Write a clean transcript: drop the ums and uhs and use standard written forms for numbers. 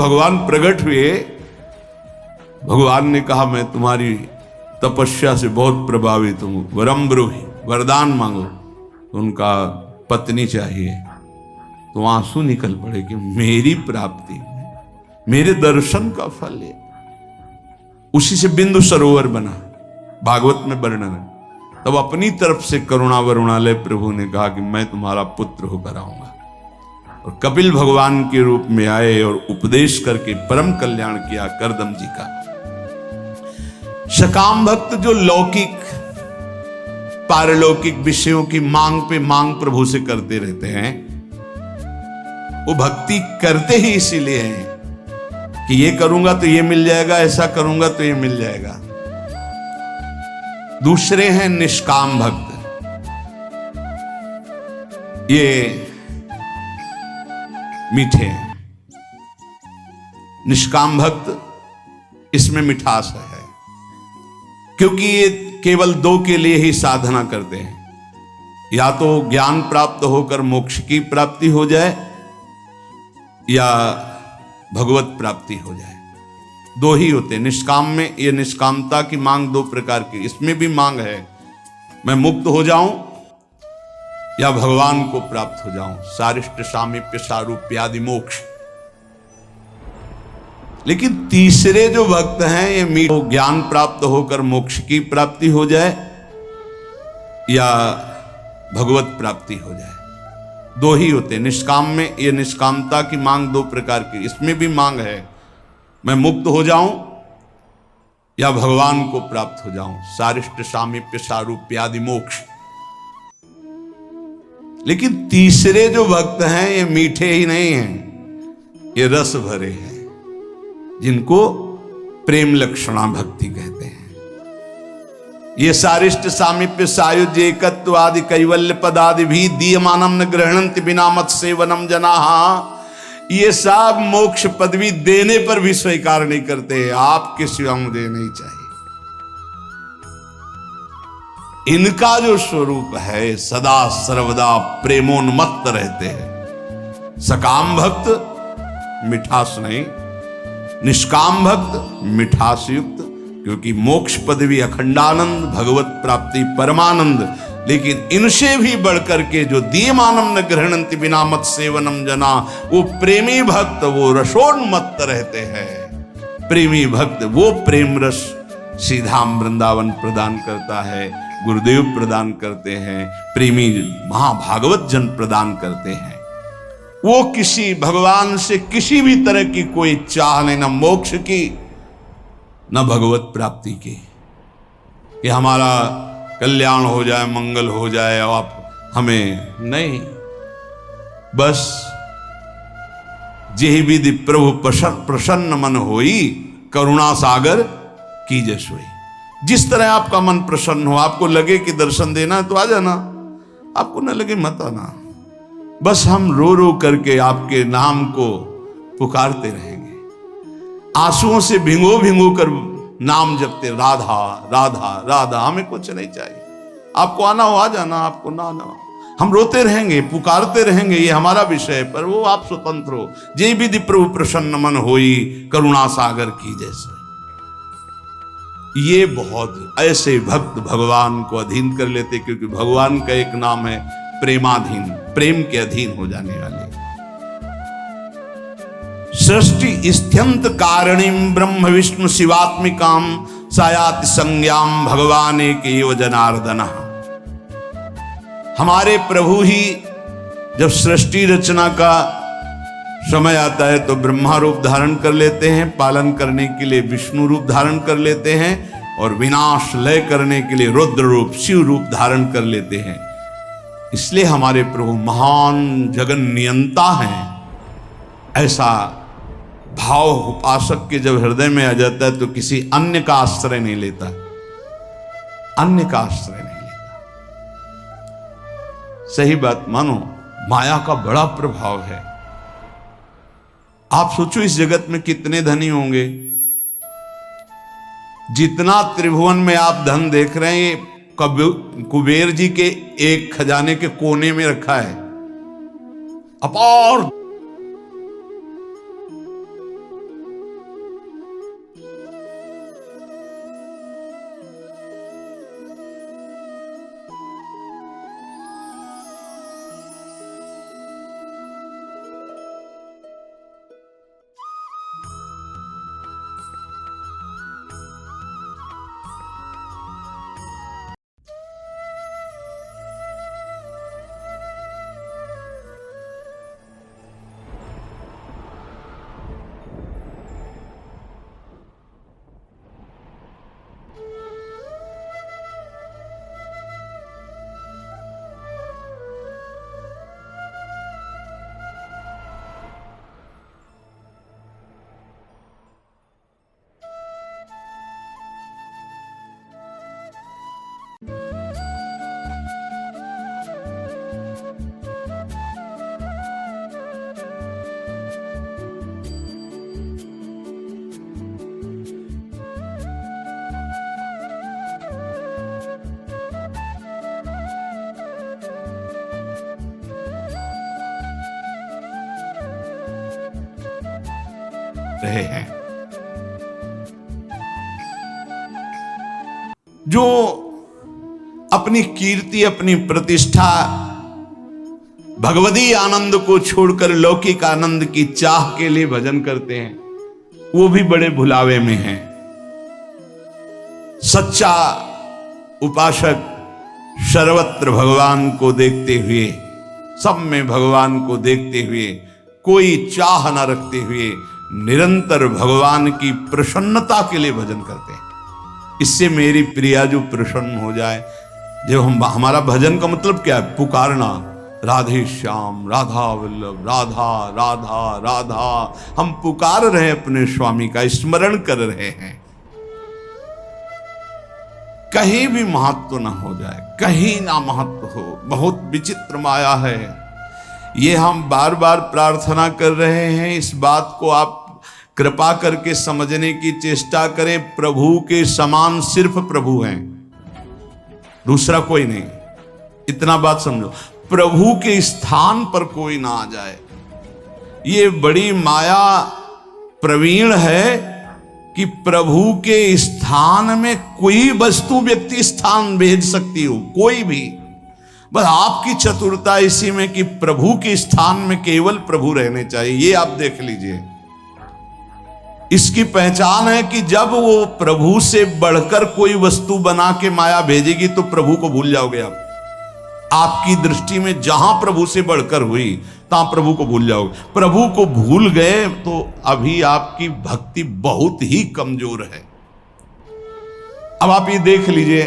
भगवान प्रकट हुए, भगवान ने कहा मैं तुम्हारी तपस्या से बहुत प्रभावित हूं, वरम ब्रूहि, वरदान मांगो। तो उनका पत्नी चाहिए, तो आंसू निकल पड़े कि मेरी प्राप्ति, मेरे दर्शन का फल है। उसी से बिंदु सरोवर बना, भागवत में वर्णन है। तब अपनी तरफ से करुणा वरुणालय प्रभु ने कहा कि मैं तुम्हारा पुत्र होकर आऊंगा, और कपिल भगवान के रूप में आए और उपदेश करके परम कल्याण किया करदम जी का। सकाम भक्त जो लौकिक पारलौकिक विषयों की मांग पे मांग प्रभु से करते रहते हैं, वो भक्ति करते ही इसीलिए हैं कि ये करूंगा तो ये मिल जाएगा, ऐसा करूंगा तो ये मिल जाएगा। दूसरे हैं निष्काम भक्त, ये मीठे हैं। निष्काम भक्त इसमें मिठास है, क्योंकि ये केवल दो के लिए ही साधना करते हैं, या तो ज्ञान प्राप्त होकर मोक्ष की प्राप्ति हो जाए या भगवत प्राप्ति हो जाए। दो ही होते हैं निष्काम में। ये निष्कामता की मांग दो प्रकार की, इसमें भी मांग है मैं मुक्त हो जाऊं या भगवान को प्राप्त हो जाऊं, सारिष्ट सामीप्य सारूप्यादि मोक्ष। लेकिन तीसरे जो भक्त हैं ये मीठ ज्ञान प्राप्त होकर मोक्ष की प्राप्ति हो जाए या भगवत प्राप्ति हो जाए। दो ही होते हैं निष्काम में। ये निष्कामता की मांग दो प्रकार की, इसमें भी मांग है मैं मुक्त हो जाऊं या भगवान को प्राप्त हो जाऊं, सारिष्ट सामीप्य सारूप्यादि मोक्ष। लेकिन तीसरे जो भक्त हैं ये मीठे ही नहीं हैं, ये रस भरे हैं, जिनको प्रेम लक्षणा भक्ति कहते हैं। ये सारिष्ट सामीप्य सायुज्य एकत्व आदि कैवल्य पदादि भी दीयमानम न गृहणन्ति बिना मत सेवनम जनाहा, ये सब मोक्ष पदवी देने पर भी स्वीकार नहीं करते। आपके सिवा मुझे नहीं चाहिए। इनका जो स्वरूप है सदा सर्वदा प्रेमोन्मत्त रहते हैं। सकाम भक्त मिठास नहीं, निष्काम भक्त मिठास युक्त, क्योंकि मोक्ष पदवी अखंडानंद, भगवत प्राप्ति परमानंद। लेकिन इनसे भी बढ़कर के जो दीयमानम न गृहणन्ति बिना मत सेवनम जना, वो प्रेमी भक्त वो रसोन्मत्त रहते हैं। प्रेमी भक्त वो प्रेम रस सीधाम वृंदावन प्रदान करता है, गुरुदेव प्रदान करते हैं, प्रेमी महाभागवत जन प्रदान करते हैं। वो किसी भगवान से किसी भी तरह की कोई चाह नहीं, न मोक्ष की न भगवत प्राप्ति की, कि हमारा कल्याण हो जाए, मंगल हो जाए, और आप हमें नहीं। बस जेहि विधि प्रभु प्रसन्न मन होई, करुणा सागर कीजे सोई। जिस तरह आपका मन प्रसन्न हो, आपको लगे कि दर्शन देना है तो आ जाना, आपको न लगे मत आना। बस हम रो रो करके आपके नाम को पुकारते रहेंगे, आंसुओं से भिंगो भिंगो कर नाम जपते, राधा राधा राधा। हमें कुछ नहीं चाहिए, आपको आना हो आ जाना, आपको ना आना हो, हम रोते रहेंगे, पुकारते रहेंगे, ये हमारा विषय है। पर वो आप स्वतंत्र हो। जे विधि प्रभु प्रसन्न मन होई, करुणा सागर की जैसे। ये बहुत ऐसे भक्त भगवान को अधीन कर लेते, क्योंकि भगवान का एक नाम है प्रेमाधीन, प्रेम के अधीन हो जाने वाले। सृष्टि स्त्यंत कारणीम ब्रह्म विष्णु शिवात्मिकाम सायाति संज्ञाम भगवान एकेव जनार्दन। हमारे प्रभु ही जब सृष्टि रचना का समय आता है तो ब्रह्मा रूप धारण कर लेते हैं, पालन करने के लिए विष्णु रूप धारण कर लेते हैं, और विनाश लय करने के लिए रुद्र रूप शिव रूप धारण कर लेते हैं। इसलिए हमारे प्रभु महान जगन नियंता हैं। ऐसा भाव उपासक के जब हृदय में आ जाता है तो किसी अन्य का आश्रय नहीं लेता, अन्य का आश्रय नहीं लेता। सही बात मानो, माया का बड़ा प्रभाव है। आप सोचो इस जगत में कितने धनी होंगे, जितना त्रिभुवन में आप धन देख रहे हैं कुबेर जी के एक खजाने के कोने में रखा है। अपार रहे हैं। जो अपनी कीर्ति, अपनी प्रतिष्ठा, भगवदी आनंद को छोड़कर लौकिक आनंद की चाह के लिए भजन करते हैं, वो भी बड़े भुलावे में हैं। सच्चा उपासक सर्वत्र भगवान को देखते हुए, सब में भगवान को देखते हुए, कोई चाह न रखते हुए निरंतर भगवान की प्रसन्नता के लिए भजन करते हैं। इससे मेरी प्रिया जो प्रसन्न हो जाए। जब हमारा भजन का मतलब क्या है? पुकारना, राधे श्याम, राधा वल्लभ, राधा राधा राधा। हम पुकार रहे हैं, अपने स्वामी का स्मरण कर रहे हैं। कहीं भी महत्व ना हो जाए, कहीं ना महत्व हो। बहुत विचित्र माया है ये। हम बार बार प्रार्थना कर रहे हैं, इस बात को आप कृपा करके समझने की चेष्टा करें। प्रभु के समान सिर्फ प्रभु हैं, दूसरा कोई नहीं। इतना बात समझो, प्रभु के स्थान पर कोई ना आ जाए। ये बड़ी माया प्रवीण है कि प्रभु के स्थान में कोई वस्तु, व्यक्ति स्थान भेज सकती हो, कोई भी। बस आपकी चतुरता इसी में कि प्रभु के स्थान में केवल प्रभु रहने चाहिए। ये आप देख लीजिए। इसकी पहचान है कि जब वो प्रभु से बढ़कर कोई वस्तु बना के माया भेजेगी तो प्रभु को भूल जाओगे आप। आपकी दृष्टि में जहां प्रभु से बढ़कर हुई तहां प्रभु को भूल जाओगे। प्रभु को भूल गए तो अभी आपकी भक्ति बहुत ही कमजोर है। अब आप ये देख लीजिए,